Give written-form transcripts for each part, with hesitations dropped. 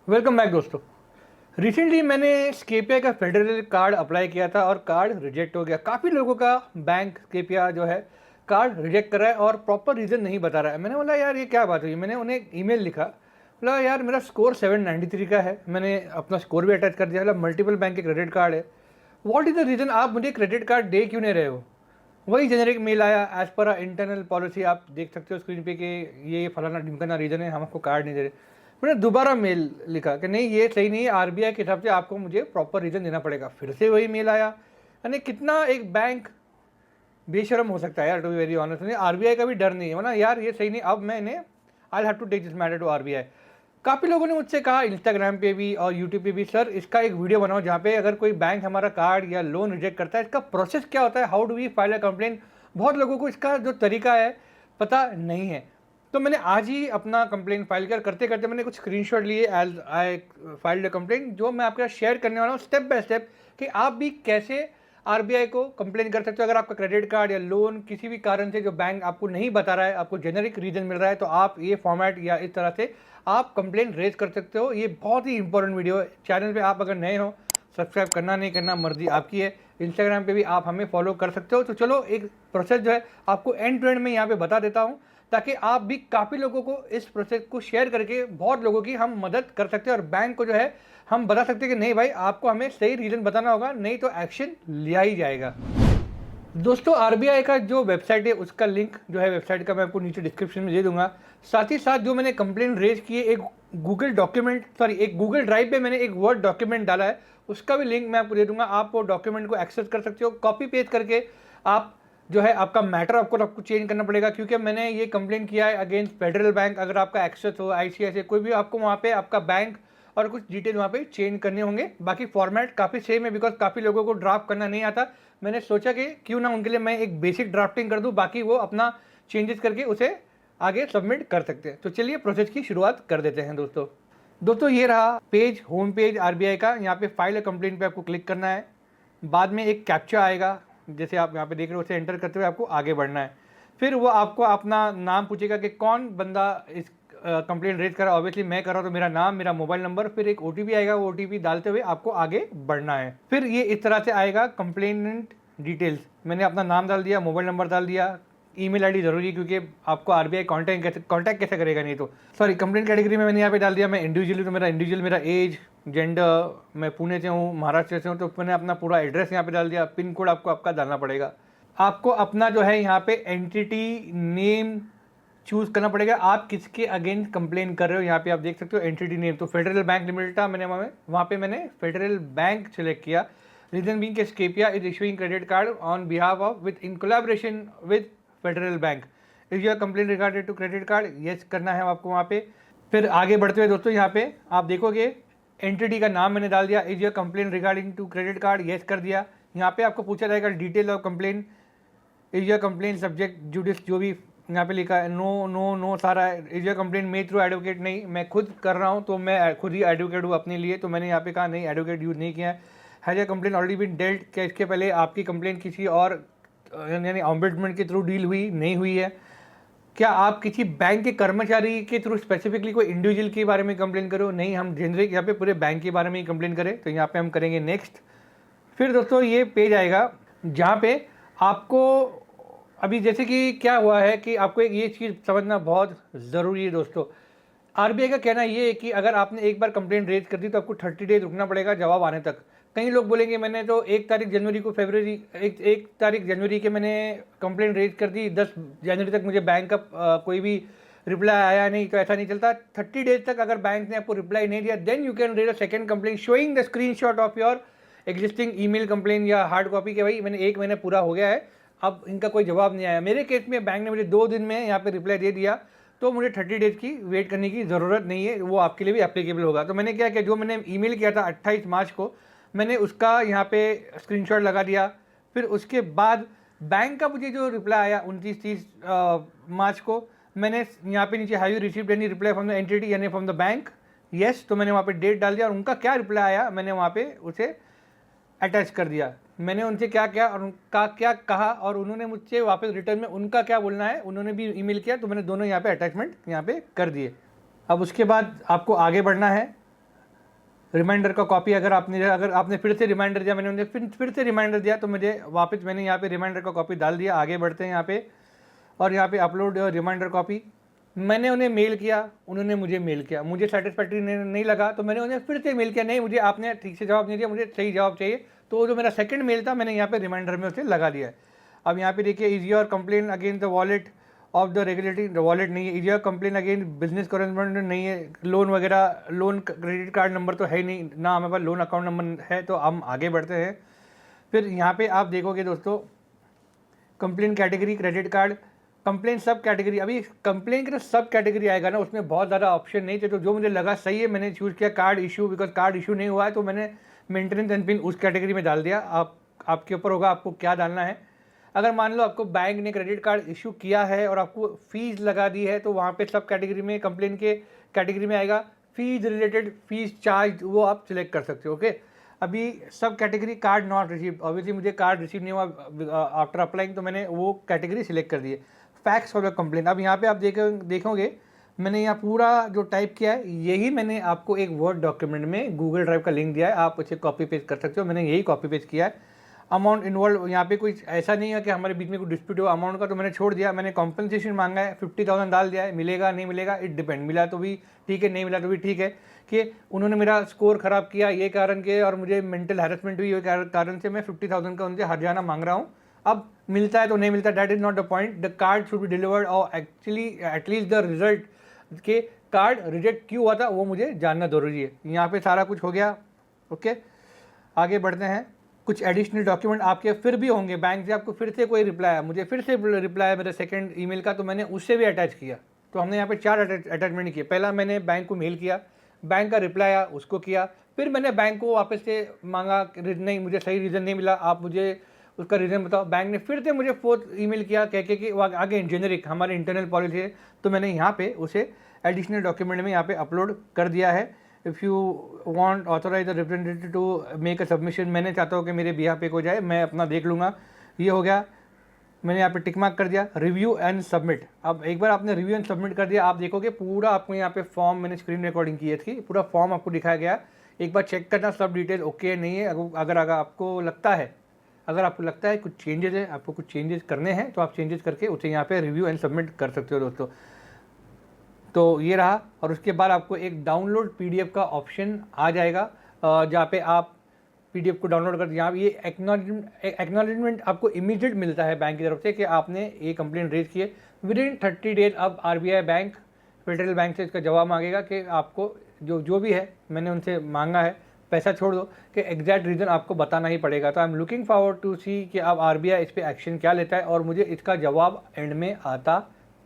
Welcome back दोस्तों। Recently मैंने स्केपिया का फेडरल कार्ड अप्लाई किया था और कार्ड रिजेक्ट हो गया। काफ़ी लोगों का बैंक स्केपिया जो है कार्ड रिजेक्ट कर रहा है और प्रॉपर रीज़न नहीं बता रहा है। मैंने बोला यार ये क्या बात हुई। मैंने उन्हें एक ईमेल लिखा, बोला यार मेरा स्कोर 793 का है, मैंने अपना स्कोर भी अटैच कर दिया, बोला मल्टीपल बैंक के क्रेडिट कार्ड है, व्हाट इज़ द रीज़न, आप मुझे क्रेडिट कार्ड दे क्यों नहीं रहे हो। वही जेनरिक मेल आया, एज पर इंटरनल पॉलिसी आप देख सकते हो स्क्रीन पे कि ये फलाना ढिमकाना रीज़न है, हम आपको कार्ड नहीं दे रहे। मैंने दोबारा मेल लिखा कि नहीं ये सही नहीं है, आरबीआई के हिसाब से आपको मुझे प्रॉपर रीज़न देना पड़ेगा। फिर से वही मेल आया। यानी कितना एक बैंक बेशरम हो सकता है यार, to be very honest. RBI का भी डर नहीं है, वरना यार ये सही नहीं। अब मैंने I have to take this matter to RBI. काफ़ी लोगों ने मुझसे कहा इंस्टाग्राम पे भी और यूट्यूब पे भी, सर इसका एक वीडियो बनाओ जहाँ पे अगर कोई बैंक हमारा कार्ड या लोन रिजेक्ट करता है इसका प्रोसेस क्या होता है, how do we file a complaint. बहुत लोगों को इसका जो तरीका है पता नहीं है। तो मैंने आज ही अपना कंप्लेंट फाइल करते करते मैंने कुछ स्क्रीनशॉट लिए as I filed a complaint, जो मैं आपके साथ शेयर करने वाला हूँ स्टेप बाय स्टेप कि आप भी कैसे आरबीआई को कंप्लेन कर सकते हो। अगर आपका क्रेडिट कार्ड या लोन किसी भी कारण से जो बैंक आपको नहीं बता रहा है, आपको जेनरिक रीजन मिल रहा है, तो आप ये फॉर्मेट या इस तरह से आप कंप्लेन रेज कर सकते हो। ये बहुत ही इंपॉर्टेंट वीडियो है। चैनल पे आप अगर नए हो, सब्सक्राइब करना नहीं करना मर्जी आपकी है। इंस्टाग्राम पे भी आप हमें फॉलो कर सकते हो। तो चलो एक प्रोसेस जो है आपको एंड टू एंड में यहाँ पे बता देता हूँ, ताकि आप भी काफ़ी लोगों को इस प्रोसेस को शेयर करके बहुत लोगों की हम मदद कर सकते हैं और बैंक को जो है हम बता सकते हैं कि नहीं भाई आपको हमें सही रीज़न बताना होगा, नहीं तो एक्शन लिया ही जाएगा। दोस्तों आरबीआई का जो वेबसाइट है उसका लिंक जो है वेबसाइट का मैं आपको नीचे डिस्क्रिप्शन में दे दूंगा। साथ ही साथ जो मैंने कंप्लेंट रेज की है, एक गूगल ड्राइव पे मैंने एक वर्ड डॉक्यूमेंट डाला है, उसका भी लिंक मैं आपको दे दूंगा। आप वो डॉक्यूमेंट को एक्सेस कर सकते हो, कॉपी पेस्ट करके आप जो है आपका मैटर आपको चेंज करना पड़ेगा, क्योंकि मैंने ये कंप्लेंट किया है अगेंस्ट फेडरल बैंक। अगर आपका एक्सेस हो आईसीआईसीआई कोई भी, आपको वहाँ पे आपका बैंक और कुछ डिटेल वहाँ पे चेंज करने होंगे। बाकी फॉर्मेट काफ़ी सेम है, बिकॉज काफ़ी लोगों को ड्राफ्ट करना नहीं आता। मैंने सोचा कि क्यों ना उनके लिए मैं एक बेसिक ड्राफ्टिंग कर दूं, बाकी वो अपना चेंजेस करके उसे आगे सबमिट कर सकते हैं। तो चलिए प्रोसेस की शुरुआत कर देते हैं दोस्तों ये रहा पेज, होम पेज आरबीआई का। यहाँ पे फाइल कंप्लेंट पे आपको क्लिक करना है। बाद में एक कैप्चा आएगा, जैसे आप यहाँ पे देख रहे हो, उसे एंटर करते हुए आपको आगे बढ़ना है। फिर वो आपको अपना नाम पूछेगा कि कौन बंदा इस कंप्लेंट रेज करा। ऑब्वियसली मैं कर रहा हूँ तो मेरा नाम, मेरा मोबाइल नंबर, फिर एक ओटीपी आएगा, वो ओटीपी डालते हुए आपको आगे बढ़ना है। फिर ये इस तरह से आएगा कंप्लेनेंट डिटेल्स। मैंने अपना नाम डाल दिया, मोबाइल नंबर डाल दिया, ईमेल आईडी जरूरी है क्योंकि आपको आरबीआई कांटेक्ट कैसे करेगा, नहीं तो सॉरी। कंप्लेंट कैटेगरी में मैंने यहाँ पे डाल दिया मैं इंडिविजुअली, तो मेरा एज, जेंडर, मैं पुणे से हूँ, महाराष्ट्र से हूँ, तो मैंने अपना पूरा एड्रेस यहाँ पे डाल दिया। पिन कोड आपको आपका डालना पड़ेगा। आपको अपना जो है यहाँ पे एंटिटी नेम चूज करना पड़ेगा, आप किसके अगेंस्ट कंप्लेन कर रहे हो। यहाँ पे आप देख सकते हो एंटिटी नेम, तो फेडरल बैंक लिमिटेड था, मैंने वहाँ पे मैंने फेडरल बैंक सेलेक्ट किया। रीजन बीइंग कि Scapia is issuing credit card on behalf of with in collaboration with Federal Bank. Is your complain regarded to credit card, yes करना है आपको वहाँ पे। फिर आगे बढ़ते हुए दोस्तों यहाँ पे आप देखोगे एंटिटी का नाम मैंने डाल दिया, is your complain regarding to credit card, yes कर दिया। यहाँ पे आपको पूछा जाएगा detail of complain, is your complain subject judice, जो भी यहाँ पे लिखा है नो नो नो सारा है। Is your complain made through advocate, नहीं मैं खुद कर रहा हूँ, तो मैं खुद ही एडवोकेट हूँ अपने लिए, तो मैंने यहाँ पे कहा नहीं एडवोकेट यूज नहीं किया है। Has your complain already been dealt, क्या इसके पहले आपकी कंप्लेन किसी और यानी ऑम्बुड्समैन के थ्रू डील हुई नहीं हुई है। क्या आप किसी बैंक के कर्मचारी के थ्रू स्पेसिफिकली कोई इंडिविजुअल के बारे में कंप्लेन करो, नहीं हम जेनरिक यहाँ पे पूरे बैंक के बारे में ही कंप्लेन करें, तो यहाँ पे हम करेंगे नेक्स्ट। फिर दोस्तों ये पेज आएगा जहाँ पे आपको अभी जैसे कि क्या हुआ है कि आपको एक ये चीज़ समझना बहुत ज़रूरी है दोस्तों। आरबीआई का कहना ये है कि अगर आपने एक बार कंप्लेंट रेज कर दी तो आपको 30 डेज रुकना पड़ेगा जवाब आने तक। कई लोग बोलेंगे मैंने तो 1 तारीख जनवरी के मैंने कंप्लेंट रेज कर दी, 10 जनवरी तक मुझे बैंक का कोई भी रिप्लाई आया नहीं, तो ऐसा नहीं चलता। 30 डेज तक अगर बैंक ने आपको रिप्लाई नहीं दिया then you can raise a second complaint showing the screenshot of your existing email complaint या हार्ड कॉपी के भाई मैंने 1 महीना पूरा हो गया है, अब इनका कोई जवाब नहीं आया। मेरे केस में बैंक ने मुझे 2 दिन में यहाँ पे रिप्लाई दे दिया, तो मुझे 30 डेज की वेट करने की ज़रूरत नहीं है, वो आपके लिए भी एप्लीकेबल होगा। तो मैंने क्या किया, जो मैंने ईमेल किया था 28 मार्च को, मैंने उसका यहाँ पे स्क्रीनशॉट लगा दिया। फिर उसके बाद बैंक का मुझे जो रिप्लाई आया 29-30 मार्च को, मैंने यहाँ पे नीचे have you received any reply from the entity यानी फ्रॉम द बैंक, येस, तो मैंने वहाँ पे डेट डाल दिया और उनका क्या रिप्लाई आया मैंने वहाँ पे उसे अटैच कर दिया। मैंने उनसे क्या किया और उनका क्या कहा और उन्होंने मुझसे वापस रिटर्न में उनका क्या बोलना है उन्होंने भी ईमेल किया, तो मैंने दोनों यहाँ पे अटैचमेंट यहाँ पे कर दिए। अब उसके बाद आपको आगे बढ़ना है। रिमाइंडर का कॉपी अगर आपने फिर से रिमाइंडर दिया, मैंने उन्हें फिर से रिमाइंडर दिया, तो मुझे वापस मैंने यहाँ पे रिमाइंडर का कॉपी डाल दिया। आगे बढ़ते हैं यहाँ पे, और यहाँ पे अपलोड रिमाइंडर कॉपी। मैंने उन्हें मेल किया, उन्होंने मुझे मेल किया, मुझे सेटिस्फैक्ट्री नहीं लगा, तो मैंने उन्हें फिर से मेल किया, नहीं मुझे आपने ठीक से जवाब नहीं दिया, मुझे सही जवाब चाहिए। तो जो मेरा सेकंड मेल था, मैंने यहाँ पे रिमाइंडर में उसे लगा दिया है। अब यहाँ पे देखिए, is your complain against the wallet of the regulatory, wallet नहीं है। Is your complain against business correspondent नहीं है। लोन वगैरह, लोन क्रेडिट कार्ड नंबर तो है ही नहीं ना, हमारे पास लोन अकाउंट नंबर है। तो हम आगे बढ़ते हैं। फिर यहाँ पे आप देखोगे दोस्तों, complain category credit card, complain सब कैटेगरी। अभी कंप्लेन का सब कैटेगरी आएगा ना, उसमें बहुत ज़्यादा ऑप्शन नहीं थे, तो जो मुझे लगा सही है मैंने चूज़ किया card issue, because card issue नहीं हुआ है, तो मैंने मेंटेनेंस एंड पिन उस कैटेगरी में डाल दिया। आपके ऊपर होगा आपको क्या डालना है। अगर मान लो आपको बैंक ने क्रेडिट कार्ड इशू किया है और आपको फीस लगा दी है, तो वहाँ पे सब कैटेगरी में, कंप्लेन के कैटेगरी में आएगा फीस रिलेटेड, फीस चार्ज, वो आप सिलेक्ट कर सकते हो। ओके, अभी सब category card not receive, obviously मुझे कार्ड रिसीव नहीं हुआ आफ्टर अप्लाइंग, तो मैंने वो कैटेगरी सिलेक्ट कर दी है। फैक्स ऑफ द कंप्लेन, अब यहाँ पे आप देखोगे मैंने यहाँ पूरा जो टाइप किया है, यही मैंने आपको एक वर्ड डॉक्यूमेंट में गूगल ड्राइव का लिंक दिया है, आप उसे कॉपी पेस्ट कर सकते हो। मैंने यही कॉपी पेस्ट किया है। अमाउंट इन्वॉल्व, यहाँ पे कुछ ऐसा नहीं है कि हमारे बीच में कोई डिस्प्यूट हो अमाउंट का, तो मैंने छोड़ दिया। मैंने कॉम्पनसेशन मांगा है, 50,000 डाल दिया है। मिलेगा नहीं मिलेगा इट डिपेंड, मिला तो भी ठीक है, नहीं मिला तो भी ठीक है, कि उन्होंने मेरा स्कोर ख़राब किया ये कारण के, और मुझे मेंटल हैरेसमेंट हुई, कारण से मैं 50,000 का उनसे हर्जाना मांग रहा हूँ। अब मिलता है तो नहीं मिलता, that is not the point. The card should be delivered, और एक्चुअली एटलीस्ट द रिजल्ट के कार्ड रिजेक्ट क्यों हुआ था वो मुझे जानना जरूरी है। यहाँ पे सारा कुछ हो गया। ओके, आगे बढ़ते हैं। कुछ एडिशनल डॉक्यूमेंट आपके फिर भी होंगे, बैंक से आपको फिर से कोई रिप्लाई है, मुझे फिर से रिप्लाई है मेरे सेकंड ईमेल का, तो मैंने उससे भी अटैच किया। तो हमने यहाँ पे 4 अटैचमेंट किए। पहला मैंने बैंक को मेल किया, बैंक का रिप्लाई आया उसको किया, फिर मैंने बैंक को वापस से मांगा, नहीं मुझे सही रीज़न नहीं मिला, आप मुझे उसका रीज़न बताओ। बैंक ने फिर से मुझे 4th ईमेल किया कह के कि आगे जेनरिक हमारे इंटरनल पॉलिसी है, तो मैंने यहाँ पे उसे एडिशनल डॉक्यूमेंट में यहाँ पे अपलोड कर दिया है। If you want authorize the representative to make a submission, मैंने चाहता हूँ कि मेरे बिहाफ पे हो जाए, मैं अपना देख लूँगा। ये हो गया, मैंने यहाँ पे टिक मार्क कर दिया। रिव्यू एंड सबमिट, अब एक बार आपने रिव्यू एंड सबमिट कर दिया, आप देखोगे पूरा आपको यहाँ पे फॉर्म, मैंने स्क्रीन रिकॉर्डिंग की थी, पूरा फॉर्म आपको दिखाया गया। एक बार चेक करना सब डिटेल ओके नहीं है। अगर आपको लगता है कुछ चेंजेस है, आपको कुछ चेंजेस करने हैं, तो आप चेंजेस करके उसे यहाँ पे रिव्यू एंड सबमिट कर सकते हो दोस्तों। तो ये रहा, और उसके बाद आपको एक डाउनलोड पीडीएफ का ऑप्शन आ जाएगा, जहाँ पे आप पीडीएफ को डाउनलोड कर, यहाँ ये एक्नॉलेजमेंट आपको इमीडिएट मिलता है बैंक की तरफ से कि आपने ये कंप्लेंट रेज की है। विद इन 30 डेज अब आरबीआई बैंक, फेडरल बैंक से इसका जवाब मांगेगा कि आपको जो भी है मैंने उनसे मांगा है, पैसा छोड़ दो, कि एग्जैक्ट रीज़न आपको बताना ही पड़ेगा। तो I am looking forward to see कि अब आरबीआई इस पर एक्शन क्या लेता है, और मुझे इसका जवाब एंड में आता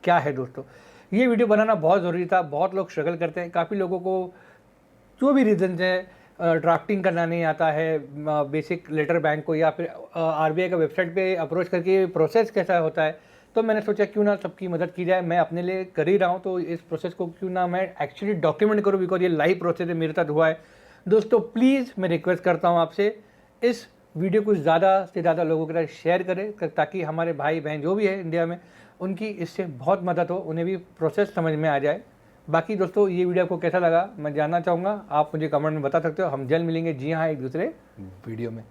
क्या है दोस्तों। ये वीडियो बनाना बहुत ज़रूरी था, बहुत लोग स्ट्रगल करते हैं, काफ़ी लोगों को जो भी रीज़न है, ड्राफ्टिंग करना नहीं आता है, बेसिक लेटर बैंक को, या फिर आरबीआई का वेबसाइट पे अप्रोच करके प्रोसेस कैसा होता है। तो मैंने सोचा क्यों ना सबकी मदद की जाए, मैं अपने लिए कर ही रहा हूँ, तो इस प्रोसेस को क्यों ना मैं एक्चुअली डॉक्यूमेंट करूँ, बिकॉज ये लाइव प्रोसेस है, मेरे साथ हुआ है दोस्तों। प्लीज़ मैं रिक्वेस्ट करता हूँ आपसे, इस वीडियो को ज़्यादा से ज़्यादा लोगों के साथ शेयर करें, ताकि हमारे भाई बहन जो भी है इंडिया में, उनकी इससे बहुत मदद हो, उन्हें भी प्रोसेस समझ में आ जाए। बाकी दोस्तों ये वीडियो आपको कैसा लगा मैं जानना चाहूँगा, आप मुझे कमेंट में बता सकते हो। हम जल्द मिलेंगे, जी हाँ, एक दूसरे वीडियो में।